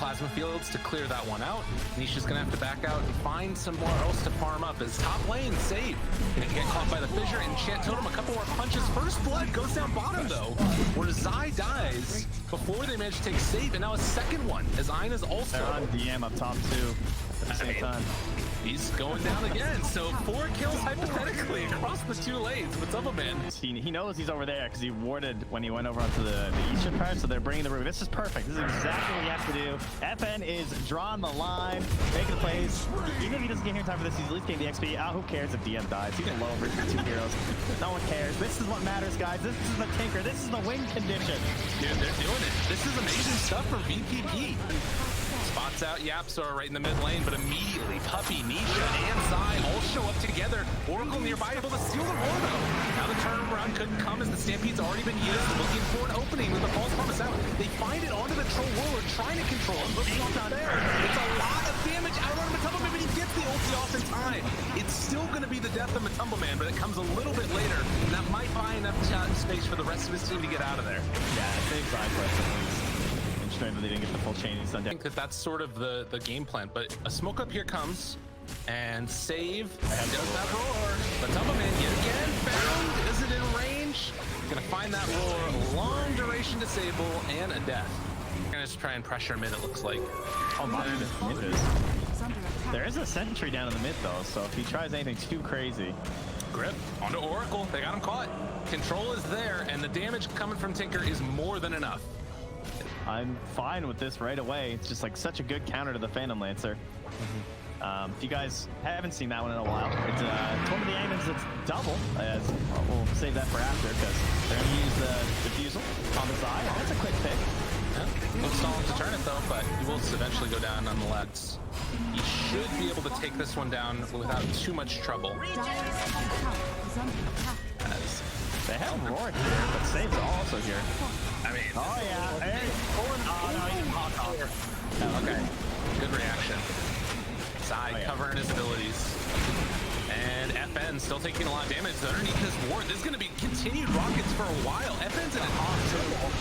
plasma fields to clear that one out. Nisha's gonna have to back out and find somewhere else to farm up. As top lane, Save gonna get caught by the fissure. Enchant Totem, a couple more punches. First blood goes down bottom though, where Zai dies before they manage to take Save, and now a second one as Ina's also. They're on DM up top too at the same time. He's going down again, so 4 kills hypothetically across the 2 lanes with Doubleman. He knows he's over there because he warded when he went over onto the eastern part, so they're bringing the Ruby. This is perfect. This is exactly what he has to do. FN is drawing the line, making the plays. Even if he doesn't get here in time for this, he's at least getting the XP. Who cares if DM dies? He's low versus 2 heroes. No one cares. This is what matters, guys. This is the Tinker. This is the win condition. Dude, they're doing it. This is amazing stuff from VPP. Spots out Yapsor right in the mid lane, but immediately Puppy, Nisha, and Zai all show up together. Oracle nearby, able to steal the roll though. Now the turnaround couldn't come as the Stampede's already been used, looking for an opening with the false promise out. They find it onto the Troll Warlord, trying to control him. Looks not there. It's a lot of damage out on Matumbaman, but he gets the ulti off in time. It's still going to be the death of Matumbaman, but it comes a little bit later, and that might buy enough space for the rest of his team to get out of there. Yeah, big side quest at least. They didn't get the full chain. He's done. I think that that's sort of the game plan, but a smoke up here comes, and Save does that roar. But Tumbleman yet again found. Is it in range? Gonna find that roar. Long duration disable and a death. Gonna just try and pressure mid. It looks like. Oh my goodness. There is a sentry down in the mid though, so if he tries anything too crazy. Grip onto Oracle. They got him caught. Control is there, and the damage coming from Tinker is more than enough. I'm fine with this right away. It's just like such a good counter to the Phantom Lancer. If you guys haven't seen that one in a while, it's one of the items that's double. We'll save that for after because they're going to use the diffusal on the Zai. That's a quick pick. Yeah. Looks stall to turn it though, but he will eventually go down nonetheless. He should be able to take this one down without too much trouble. They have Roar here, but Save's also here. I mean, oh yeah, hey. Oh no, he didn't hawk off. Oh, okay, good reaction. Zai covering his abilities. And FN still taking a lot of damage underneath this ward. This is going to be continued rockets for a while. FN's in an awesome.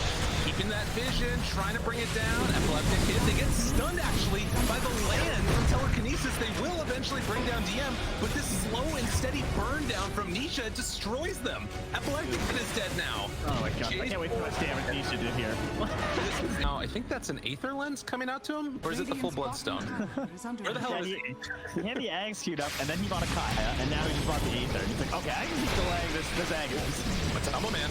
Keeping that vision, trying to bring it down. Epileptic hit. They get stunned actually by the land from telekinesis. They will eventually bring down DM, but this slow and steady burn down from Nisha destroys them. Epileptic hit is dead now. Oh my god, I can't wait for how much damage Nisha did here. Now, I think that's an Aether Lens coming out to him, or is it the full Bloodstone? Where the hell is he? He had the Ags queued up, and then he bought a Kaya, and now he just bought the Aether. He's like, okay, I can keep delaying this Agnes. But Tumbleman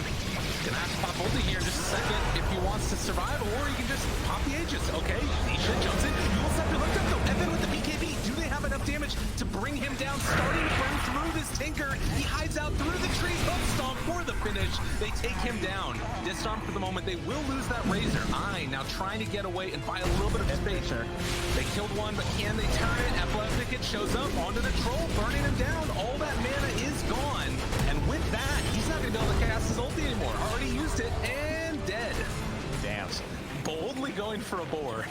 gonna have to pop ulti here in just a second if he wants to survive, or he can just pop the Aegis. Okay, Nisha jumps in. You will have to look up though. And then with the BKB, do they have enough damage to bring him down? Starting to burn through this Tinker. He hides out through the trees. Hook stomp for the finish. They take him down. Disarm for the moment. They will lose that Razor. Now trying to get away and buy a little bit of space. They killed one, but can they turn it? Epileptic it shows up onto the Troll, burning him down. All that mana is gone. And with that, he's not going to be able to cast his ulti anymore. Already used it and dead. Damn. Boldly going for a boar.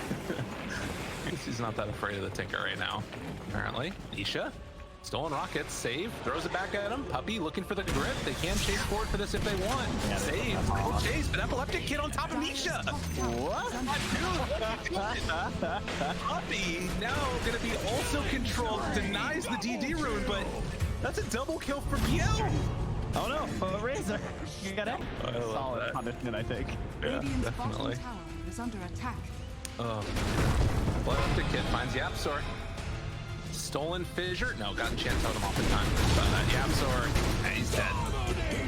He's not that afraid of the Tinker right now, apparently. Nisha, stolen rockets, Save, throws it back at him. Puppy looking for the grip. They can chase forward for this if they want. Yeah, Save, cool chase, but Epileptic Kid on top of Nisha. What? Puppy now going to be also controlled, denies the DD rune, but that's a double kill for Biel. Oh no, but Razor. You got it? Solid punishment, I think. Yeah, definitely. Is under attack. Epileptic Kid finds Yapsor. Stolen Fissure. No, got Enchant Totem off in time. Yapsor, he's dead.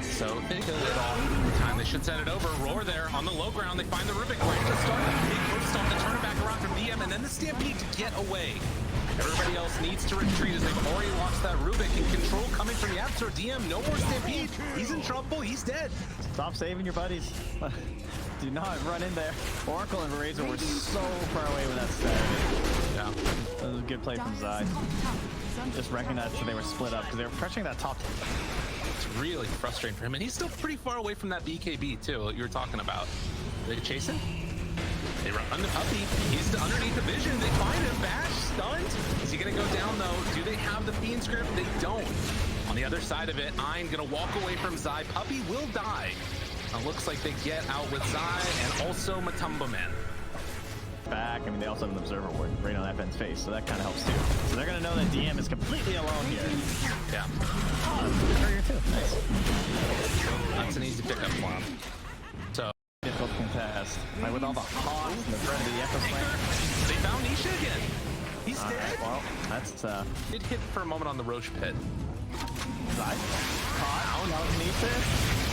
So they kill it all. Time they should send it over. Roar there on the low ground. They find the Rubik. Ready to start. Big first stop to turn it back around from DM, and then the Stampede to get away. Everybody else needs to retreat as they've already lost that Rubik, and control coming from Yapsor. DM, no more Stampede. He's in trouble. He's dead. Stop saving your buddies. Do not run in there. Oracle and Razor were so far away when that started. Yeah. That was a good play from Zai. Just recognized that they were split up because they were pressuring that top. It's really frustrating for him, and he's still pretty far away from that BKB too, what you were talking about. Are they chasing? They run the Puppy. He's underneath the vision. They find him. Bash, stunned. Is he going to go down, though? Do they have the Fiend's Grip? They don't. On the other side of it, I'm going to walk away from Zai. Puppy will die. It looks like they get out with Zai and also Matumbaman. back. I mean, they also have an observer ward right on FN's face, so that kind of helps too. So they're gonna know that DM is completely alone here. Yeah. Oh, courier too. Nice. That's an easy pickup for him. So difficult contest. Like with all the hogs and the threat of the echo slam. they found Nisha again. He's dead. Well, that's It hit for a moment on the Roche pit. side. Caught. Now Nisha.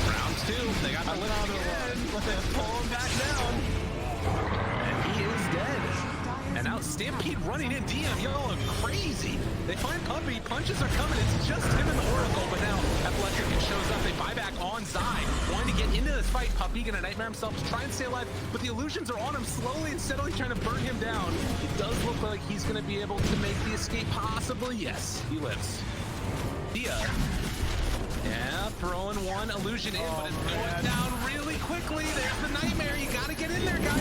Round 2. They got the lid on the pull him back down. And he is dead. And now Stampede running in. DM, y'all are crazy. They find Puppy. Punches are coming. It's just him and the Oracle. But now Athletic shows up. They buy back on Zai. Wanting to get into this fight. Puppy gonna nightmare himself to try and stay alive. But the illusions are on him slowly and steadily trying to burn him down. It does look like he's gonna be able to make the escape possibly. Yes, he lives. Dia. Yeah, throwing one illusion in, but it's going down really quickly. There's the nightmare. You gotta get in there, guys.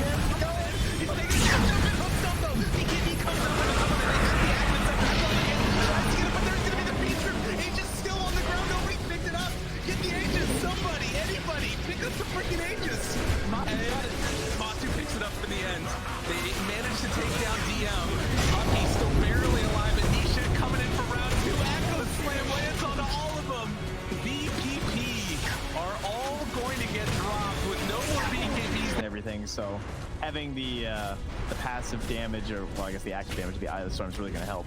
He's taking a jump in, hooks up though. BKB comes up with a couple of the admins up back on again. Tries to get it, but there's gonna be the feature. Aegis still on the ground. Nobody picked it up. Get the Aegis. Somebody, anybody, pick up the freaking Aegis. Matu picks it up in the end. They managed to take down DM. He's still barely alive, and Nisha coming in for round 2. Echo Slam lands onto all of them. VPP are all going to get dropped with no more BKBs and everything, so having the passive damage, or well, I guess the active damage of the Eye of the Storm is really going to help.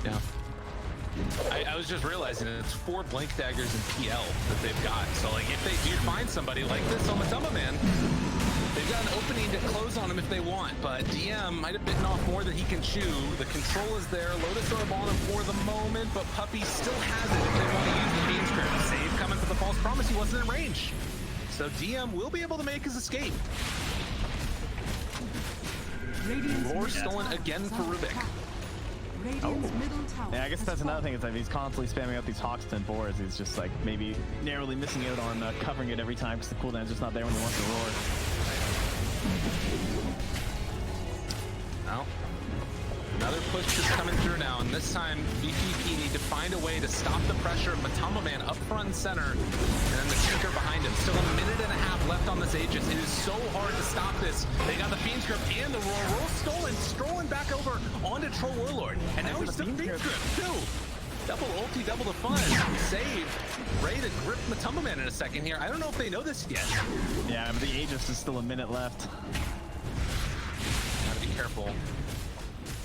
Yeah. I was just realizing that it's 4 Blank Daggers and PL that they've got. So like if they do find somebody like this on Matamba Man, they've got an opening to close on him if they want, but DM might have bitten off more than he can chew. The control is there. Lotus Orb on him for the moment, but Puppy still has it if they want to use the Beam Script. Save coming for the false promise. He wasn't in range. So DM will be able to make his escape. Roar stolen again for Rubik. Yeah, I guess that's another thing, is that he's constantly spamming up these Hawks and boards. He's just like maybe narrowly missing out on covering it every time because the cooldown's just not there when he wants to roar. Well, another push is coming through now, and this time VPP need to find a way to stop the pressure of Matamba Man up front and center, and then the Tinker behind him. Still a minute and a half left on this Aegis. It is so hard to stop this. They got the Fiend Script and the Roar. Roll stolen, strolling back over onto Troll Warlord. And now he's the Fiend Script too. Double ulti, double the fun. Save. Ready to grip Matamba Man in a second here. I don't know if they know this yet. Yeah, but the Aegis is still a minute left. Gotta be careful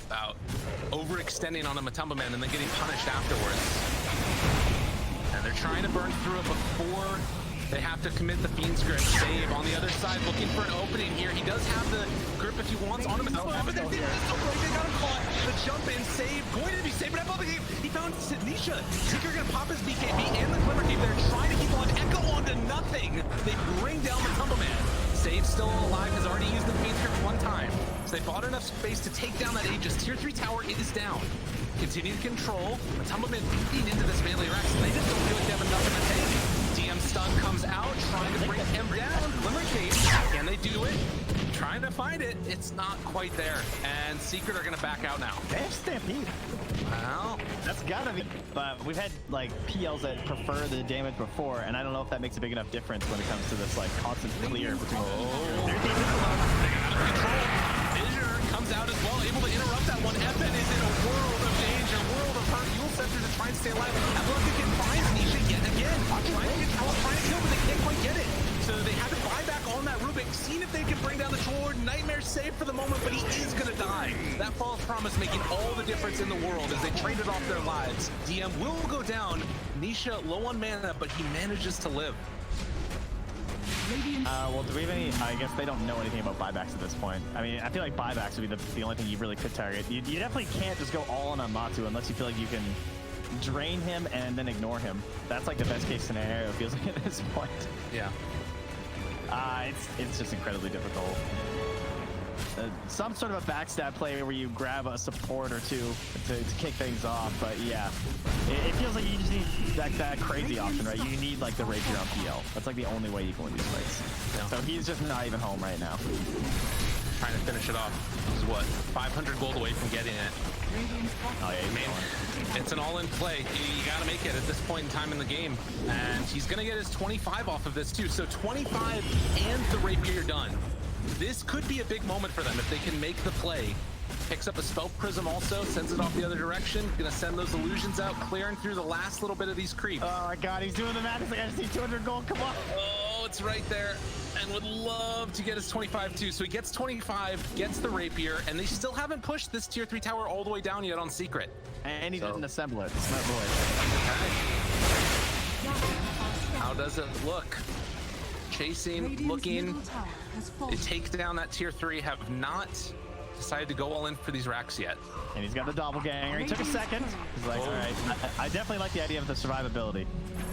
about overextending on a Matamba Man and then getting punished afterwards. And they're trying to burn through it before they have to commit the Fiend Script. Save on the other side, looking for an opening here. He does have the grip if he wants on him. Oh, but they got him caught. The jump in, save, going to be saved, but he found Nisha. Tinker gonna pop his BKB and the Glimmer Keep. They're trying to keep on Echo onto nothing. They bring down the Matamba Man. Save still alive, has already used the Fiend Script one time. So they bought enough space to take down that Aegis. Tier 3 tower, it is down. Continue to control. Matamba Man beating into this melee Rex, and they just don't feel like they have enough in the tank. DM stun comes out, trying to bring him down. Glimmer Cape, can they do it? Trying to find it, it's not quite there. And Secret are gonna back out now. Damn Stampede. Well, that's gotta be, but we've had like PLs that prefer the damage before, and I don't know if that makes a big enough difference when it comes to this like constant clear between they got control. Fissure comes out as well, able to interrupt that one. FN is in a world of danger, world of hurt. Yule Scepter to try and stay alive. Athletic finds Nisha yet again. Trying to control, trying to kill, but they can't quite get it. So they had to buy back on that Rubik, seeing if they can bring down the Troll. Nightmare safe for the moment, but he is gonna die. That false promise making all the difference in the world as they traded off their lives. DM will go down. Nisha low on mana, but he manages to live. Well, do we have any? I guess they don't know anything about buybacks at this point. I mean, I feel like buybacks would be the only thing you really could target. You definitely can't just go all in on Matu unless you feel like you can drain him and then ignore him. That's like the best case scenario, it feels like at this point. Yeah. It's just incredibly difficult. Some sort of a backstab play where you grab a support or two to kick things off, but yeah, it feels like you just need that crazy option, right? You need like the Rapier on PL. That's like the only way you can win these fights. Yeah. So he's just not even home right now. Trying to finish it off. This is what, 500 gold away from getting it. Oh yeah, it's an all-in play. You gotta make it at this point in time in the game. And he's gonna get his 25 off of this too. So 25 and the Rapier done. This could be a big moment for them if they can make the play. Picks up a spell prism also, sends it off the other direction. Gonna send those illusions out, clearing through the last little bit of these creeps. Oh my god, he's doing the madness. I gotta see 200 gold. Come on. Oh, it's right there. And would love to get his 25 too. So he gets 25, gets the rapier, and they still haven't pushed this tier 3 tower all the way down yet on secret. And he didn't assemble it. Smart boy. Okay. How does it look? Chasing, looking. They take down that tier 3, have not decided to go all in for these racks yet. And he's got the doppelganger. He took a second. He's like, all right, I definitely like the idea of the survivability.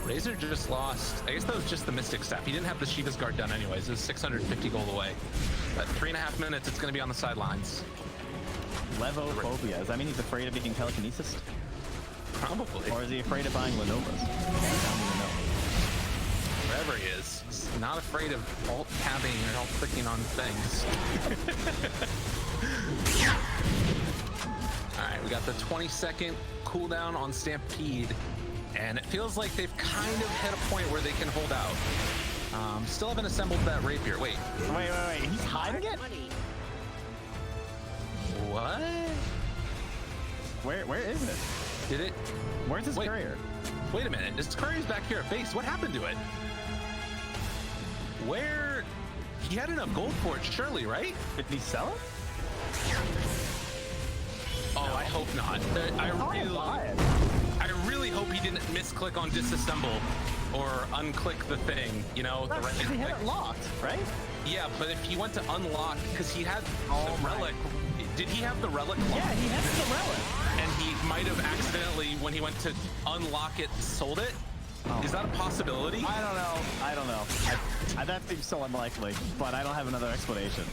Razor just lost. I guess that was just the Mystic Staff. He didn't have the Shiva's Guard done anyways. It was 650 gold away. But 3.5 minutes, it's going to be on the sidelines. Levophobia. Does that mean he's afraid of being telekinesis? Probably. Or is he afraid of buying Lenovo's? I don't even know. Wherever he is, he's not afraid of alt-tabbing or alt-clicking on things. All right, we got the 20-second cooldown on Stampede, and it feels like they've kind of hit a point where they can hold out. Still haven't assembled that rapier. Wait. Wait. He's hiding it? What? Where is it? Did it? Where's his courier? Wait a minute. This courier's back here at base. What happened to it? Where? He had enough gold for it, surely, right? Did he sell it? Oh, I hope not. I really hope he didn't misclick on disassemble or unclick the thing, you know? The right he had it locked, right? Yeah, but if he went to unlock, because he had the relic. Did he have the relic locked? Yeah, he has the relic. And he might have accidentally, when he went to unlock it, sold it? Oh. Is that a possibility? I don't know. That seems so unlikely, but I don't have another explanation.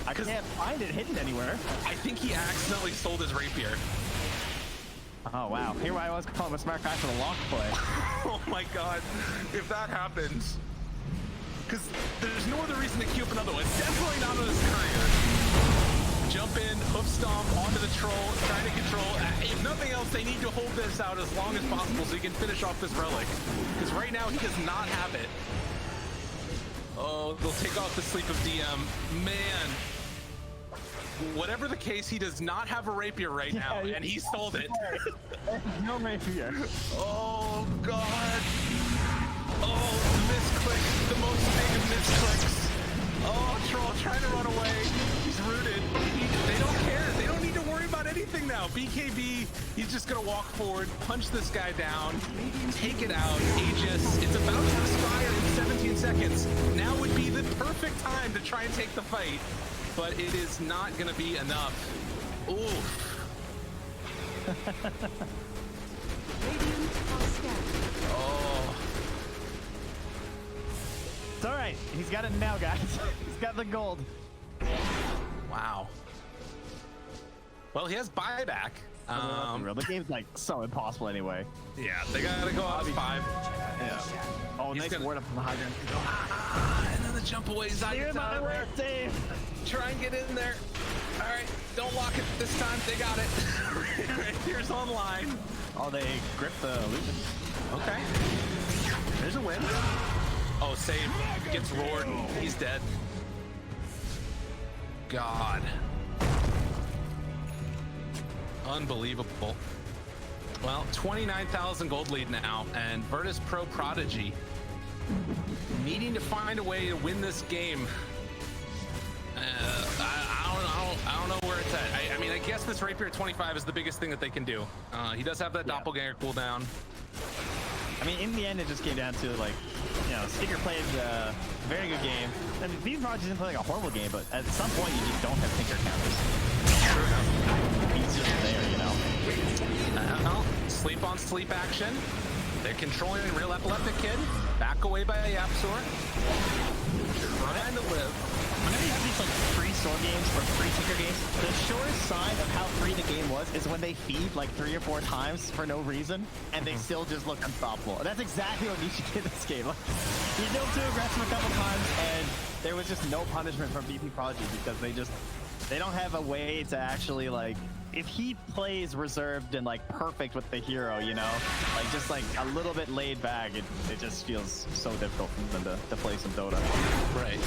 I can't find it hidden anywhere. I think he accidentally sold his rapier. Oh, wow. Here I was calling him a smart guy for the lock play. Oh my god. If that happens. Because there's no other reason to queue up another one. Definitely not on his courier. Jump in, hoof stomp onto the troll, trying to control. If nothing else, they need to hold this out as long as possible so he can finish off this relic. Because right now, he does not have it. Oh, they'll take off the sleep of DM. Man. Whatever the case, he does not have a rapier right now, and he sold it. No rapier. Oh, God. Oh, misclick. The most big of misclicks. Oh, troll trying to run away. He's rooted. They don't care. They don't need to worry about anything now. BKB, he's just going to walk forward, punch this guy down, take it out. Aegis, it's about to expire in 17 seconds. Now would be the perfect time to try and take the fight, but it is not going to be enough. Oof. Oh. It's all right. He's got it now, guys. He's got the gold. Wow. Well, he has buyback. The game's like so impossible anyway. Yeah, they gotta go out 5. Yeah. Oh, He's nice gonna... ward up from the high ground. And then the jump away. Here's my work, Dave. Try and get in there. All right, don't lock it this time. They got it. Here's online. Oh, they gripped the illusion. Okay. There's a win. Oh, save. Gets roared. He's dead. God. Unbelievable. Well, 29,000 gold lead now, and Virtus Pro Prodigy needing to find a way to win this game. I don't know where it's at. I mean, I guess this rapier at 25 is the biggest thing that they can do. He does have that doppelganger cooldown. I mean, in the end, it just came down to, like, you know, Sticker played a very good game. I mean, Beam Prodigy didn't play like a horrible game, but at some point, you just don't have Tinker counters. Sure enough. He's just there, you know? Sleep on sleep action. They're controlling a real epileptic kid. Back away by a Yapsor. Trying to live. Whenever you have these like free sword games or free Tinker games, the surest sign of how free the game was is when they feed like 3 or 4 times for no reason, and they still just look unstoppable. And that's exactly what Nishi did in this game. Like, he built too aggressive a couple times, and there was just no punishment from BP Prodigy because they don't have a way to actually like if he plays reserved and like perfect with the hero, you know, like just like a little bit laid back, it just feels so difficult for them to play some Dota. Right.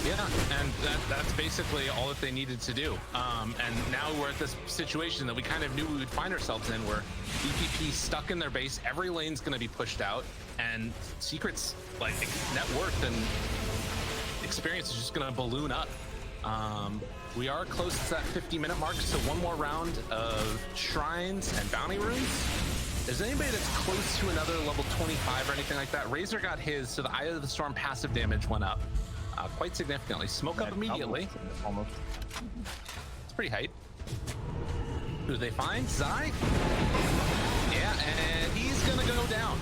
Yeah, and that's basically all that they needed to do. And now we're at this situation that we kind of knew we would find ourselves in, where EPP stuck in their base, every lane's going to be pushed out, and Secret's like net worth and experience is just going to balloon up. We are close to that 50-minute mark, so one more round of shrines and bounty runes. Is anybody that's close to another level 25 or anything like that? Razor got his, so the Eye of the Storm passive damage went up quite significantly. Smoke up immediately. Almost. It's pretty hype. Who do they find? Zai? Yeah, and he's gonna go down.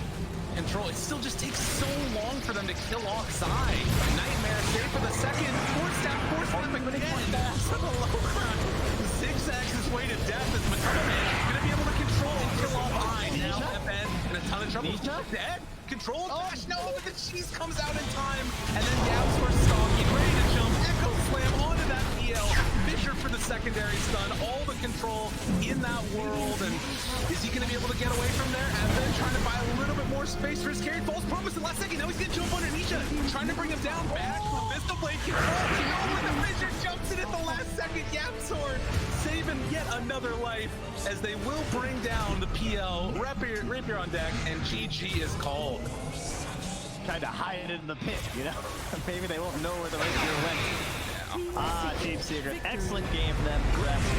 Control. It still just takes so long for them to kill off Zai. Nightmare save for the second. Force step again. For the low ground. Zigzags his way to death as McCollum gonna be able to control and kill off Zai. Now FN in a ton of trouble. Dead. Control dash. No, but the cheese comes out in time. And then Yabs for stalking. Ready to jump. Echo slam onto that PL. Fisher for the secondary stun. All the control in that world. And is he going to be able to get away from there? FN trying to buy a little bit more space for his carry. False promise in the last second. Now he's going to jump underneath it. Trying to bring him down. Back. Missile blade control. No, when the Fisher jumps in at the last second. Yap sword saving yet another life as they will bring down the PL. Rapier on deck, and GG is called. Trying to hide it in the pit, you know? Maybe they won't know where the Rapier went. Team Secret. Excellent game for them.